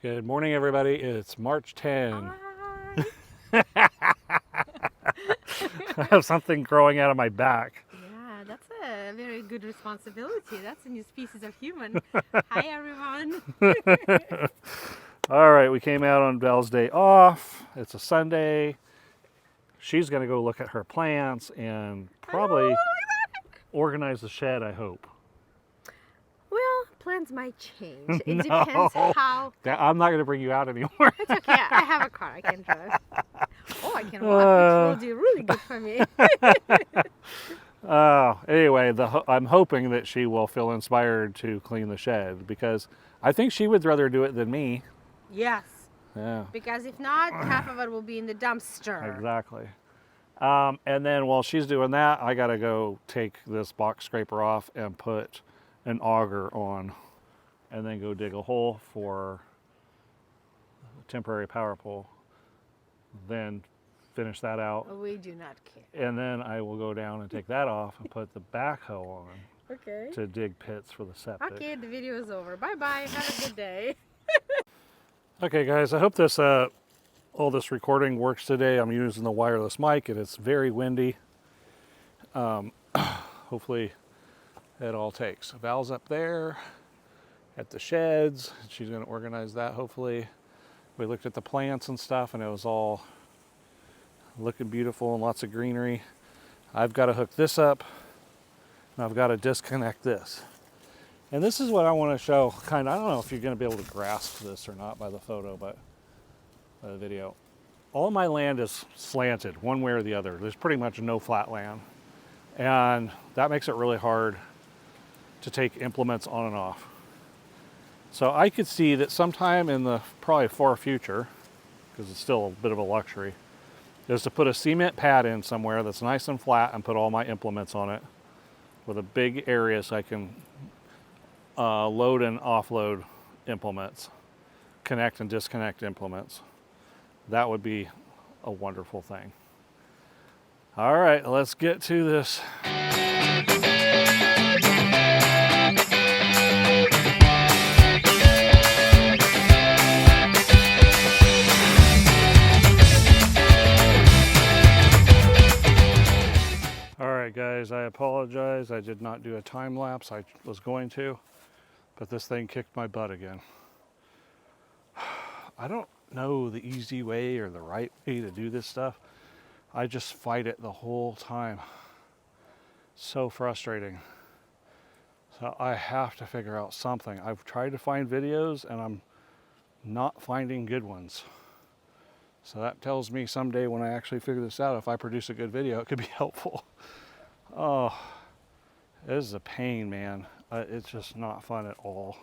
Good morning, everybody. It's March 10. Hi. I have something growing out of my back. Yeah, that's a very good responsibility. That's a new species of human. Hi, everyone. All right, we came out on Belle's day off. It's a Sunday. She's going to go look at her plants and probably organize the shed, I hope. Well, plans might change. It No. depends how. I'm not going to bring you out anymore. It's okay. I have a car. I can drive. Oh, I can walk, which will do really good for me. Anyway, I'm hoping that she will feel inspired to clean the shed because I think she would rather do it than me. Yes. Yeah. Because if not, half of it will be in the dumpster. Exactly. And then while she's doing that, I got to go take this box scraper off and put an auger on and then go dig a hole for a temporary power pole. Then finish that out. We do not care. And then I will go down and take that off and put the backhoe on Okay. to dig pits for the septic. Okay, the video is over. Bye-bye. Have a good day. Okay, guys, I hope this all this recording works today. I'm using the wireless mic and it's very windy. Hopefully it all takes. Val's up there at the sheds. She's going to organize that, hopefully. We looked at the plants and stuff and it was all looking beautiful and lots of greenery. I've got to hook this up and I've got to disconnect this. And this is what I want to show, kind of. I don't know if you're going to be able to grasp this or not by the photo, but by the video. All my land is slanted one way or the other. There's pretty much no flat land. And that makes it really hard to take implements on and off. So I could see that sometime in the probably far future, because it's still a bit of a luxury, is to put a cement pad in somewhere that's nice and flat and put all my implements on it with a big area so I can load and offload implements, connect and disconnect implements. That would be a wonderful thing. All right, let's get to this. All right, guys, I apologize. I did not do a time lapse. I was going to, but this thing kicked my butt again. I don't know the easy way or the right way to do this stuff. I just fight it the whole time. So frustrating. So I have to figure out something. I've tried to find videos and I'm not finding good ones. So that tells me someday when I actually figure this out, if I produce a good video, it could be helpful. Oh, this is a pain, man. It's just not fun at all.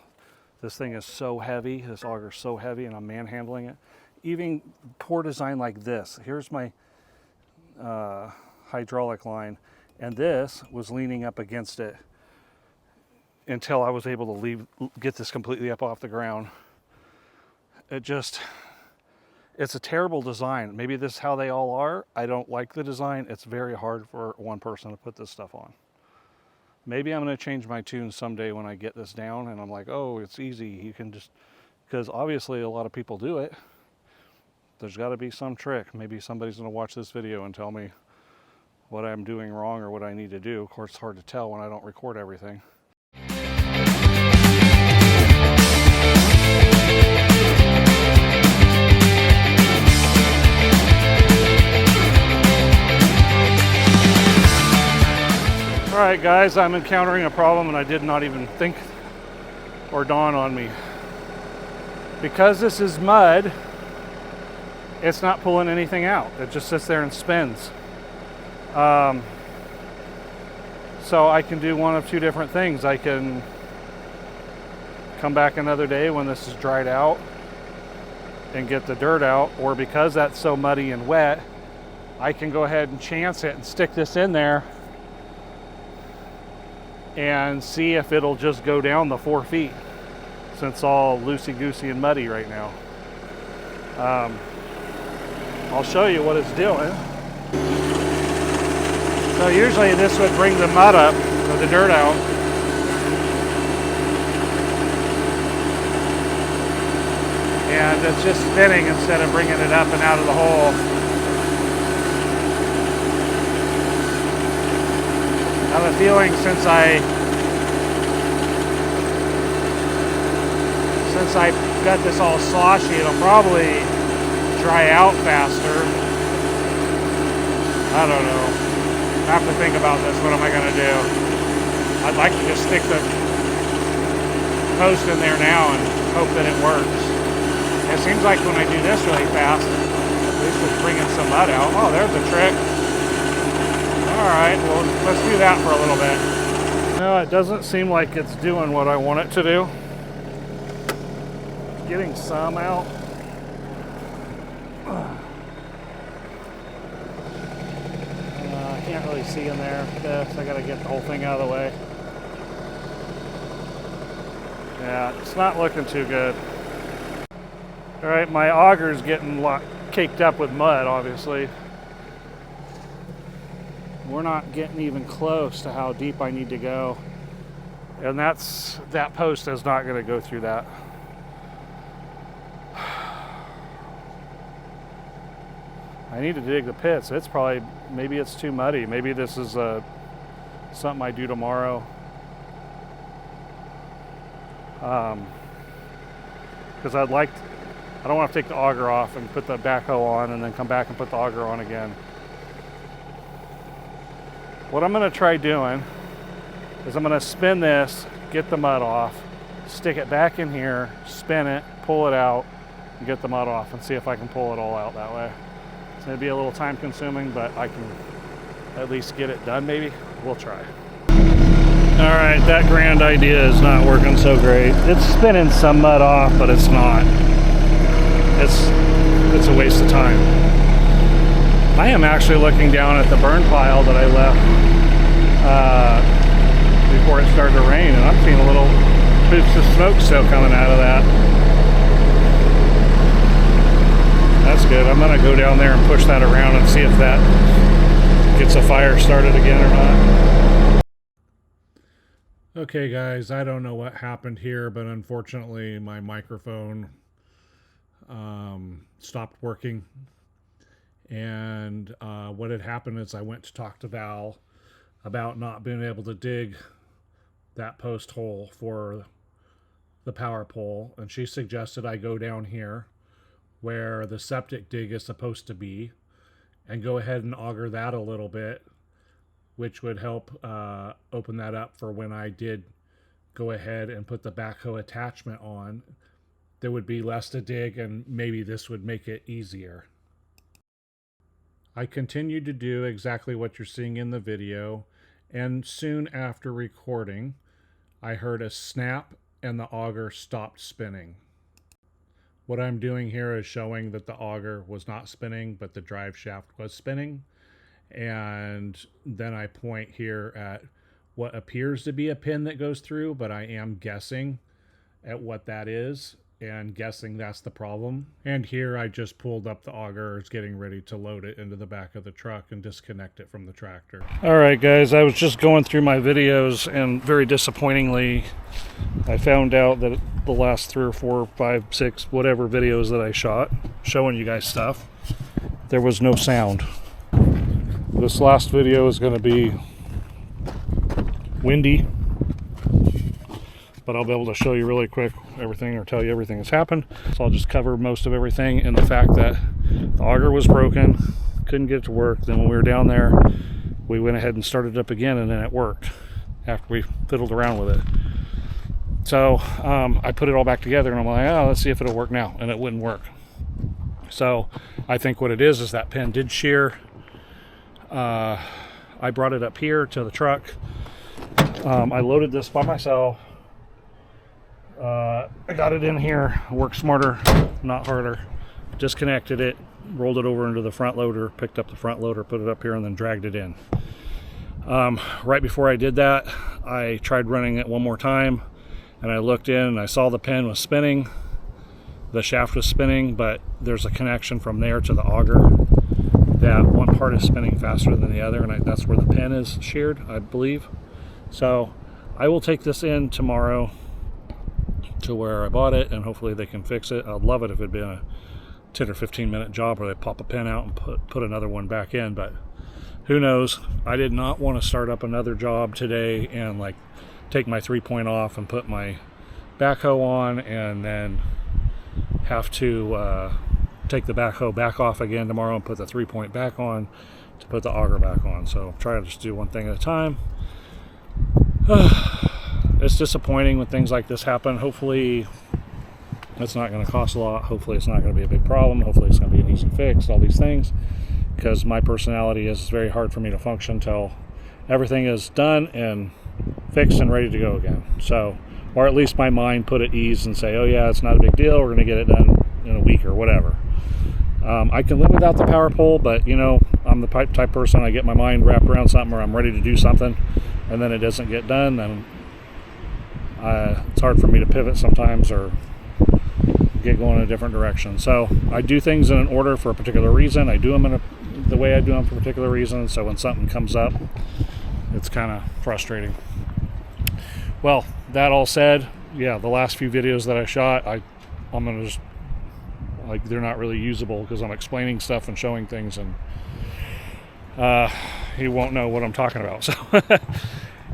This thing is so heavy, this auger is so heavy, and I'm manhandling it. Even poor design like this. Here's my hydraulic line, and this was leaning up against it until I was able to get this completely up off the ground. It's a terrible design. Maybe this is how they all are. I don't like the design. It's very hard for one person to put this stuff on. Maybe I'm going to change my tune someday when I get this down and I'm like, oh, it's easy. You can just, because obviously a lot of people do it. There's got to be some trick. Maybe somebody's going to watch this video and tell me what I'm doing wrong or what I need to do. Of course, it's hard to tell when I don't record everything. All right, guys, I'm encountering a problem and I did not even think or dawn on me. Because this is mud, it's not pulling anything out. It just sits there and spins. So I can do one of two different things. I can come back another day when this is dried out and get the dirt out, or because that's so muddy and wet, I can go ahead and chance it and stick this in there and see if it'll just go down the 4 feet, since it's all loosey-goosey and muddy right now. I'll show you what it's doing. So usually this would bring the mud up, or the dirt out. and it's just spinning instead of bringing it up and out of the hole. I have a feeling since I got this all sloshy, it'll probably dry out faster. I don't know. I have to think about this. What am I going to do? I'd like to just stick the post in there now and hope that it works. It seems like when I do this really fast, at least it's bringing some mud out. Oh, there's a trick. Alright, well, let's do that for a little bit. No, it doesn't seem like it's doing what I want it to do. It's getting some out. I can't really see in there. I gotta get the whole thing out of the way. Yeah, it's not looking too good. Alright, my auger's getting caked up with mud, obviously. We're not getting even close to how deep I need to go. And that post is not going to go through that. I need to dig the pits. It's probably, maybe it's too muddy. Maybe this is something I do tomorrow. Because I don't want to take the auger off and put the backhoe on and then come back and put the auger on again. What I'm going to try doing is I'm going to spin this, get the mud off, stick it back in here, spin it, pull it out, and get the mud off and see if I can pull it all out that way. It's going to be a little time consuming, but I can at least get it done maybe. We'll try. Alright, that grand idea is not working so great. It's spinning some mud off, but it's not. It's a waste of time. I am actually looking down at the burn pile that I left before it started to rain, and I'm seeing a little boost of smoke still coming out of that. That's good. I'm going to go down there and push that around and see if that gets a fire started again or not. Okay guys, I don't know what happened here, but unfortunately my microphone stopped working. And what had happened is I went to talk to Val about not being able to dig that post hole for the power pole, and she suggested I go down here where the septic dig is supposed to be and go ahead and auger that a little bit, which would help open that up for when I did go ahead and put the backhoe attachment on. There would be less to dig, and maybe this would make it easier. I continued to do exactly what you're seeing in the video, and soon after recording, I heard a snap and the auger stopped spinning. What I'm doing here is showing that the auger was not spinning, but the drive shaft was spinning. And then I point here at what appears to be a pin that goes through, but I am guessing at what that is, and guessing that's the problem. And here I just pulled up the auger, is getting ready to load it into the back of the truck and disconnect it from the tractor. Alright guys, I was just going through my videos, and very disappointingly I found out that the last 3 or 4, 5, 6, whatever videos that I shot showing you guys stuff, there was no sound. This last video is going to be windy, but I'll be able to show you really quick everything, or tell you everything that's happened. So I'll just cover most of everything in the fact that the auger was broken, couldn't get it to work. Then when we were down there, we went ahead and started it up again, and then it worked after we fiddled around with it. So I put it all back together, and I'm like, oh, let's see if it'll work now, and it wouldn't work. So I think what it is that pin did shear. I brought it up here to the truck. I loaded this by myself. I got it in here, worked smarter, not harder. Disconnected it, rolled it over into the front loader, picked up the front loader, put it up here, and then dragged it in. Right before I did that, I tried running it one more time, and I looked in and I saw the pin was spinning, the shaft was spinning, but there's a connection from there to the auger that one part is spinning faster than the other, and that's where the pin is sheared, I believe. So I will take this in tomorrow to where I bought it, and hopefully they can fix it. I'd love it if it'd been a 10 or 15 minute job where they pop a pin out and put another one back in, but who knows. I did not want to start up another job today and like take my 3-point off and put my backhoe on and then have to take the backhoe back off again tomorrow and put the 3-point back on to put the auger back on. So try to just do one thing at a time. It's disappointing when things like this happen. Hopefully it's not going to cost a lot. Hopefully it's not going to be a big problem. Hopefully it's going to be an easy fix, all these things, because my personality is it's very hard for me to function until everything is done and fixed and ready to go again. So, or at least my mind put at ease and say, oh yeah, it's not a big deal, we're going to get it done in a week or whatever. I can live without the power pole, but you know, I'm the type person, I get my mind wrapped around something or I'm ready to do something and then it doesn't get done, then it's hard for me to pivot sometimes or get going in a different direction. So I do things in an order for a particular reason. I do them the way I do them for a particular reason. So when something comes up, it's kind of frustrating. Well, that all said, yeah, the last few videos that I shot, I'm gonna just, like, they're not really usable because I'm explaining stuff and showing things, and you won't know what I'm talking about. So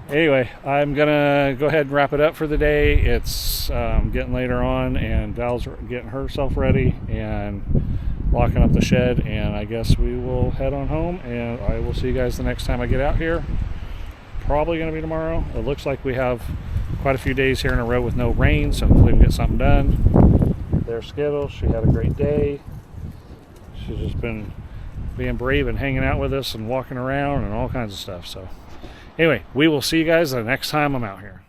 anyway, I'm gonna go ahead and wrap it up for the day. It's getting later on, and Val's getting herself ready and locking up the shed, and I guess we will head on home, and I will see you guys the next time I get out here. Probably gonna be tomorrow. It looks like we have quite a few days here in a row with no rain, so hopefully we can get something done. There's Skittles. She had a great day. She's just been being brave and hanging out with us and walking around and all kinds of stuff. So anyway, we will see you guys the next time I'm out here.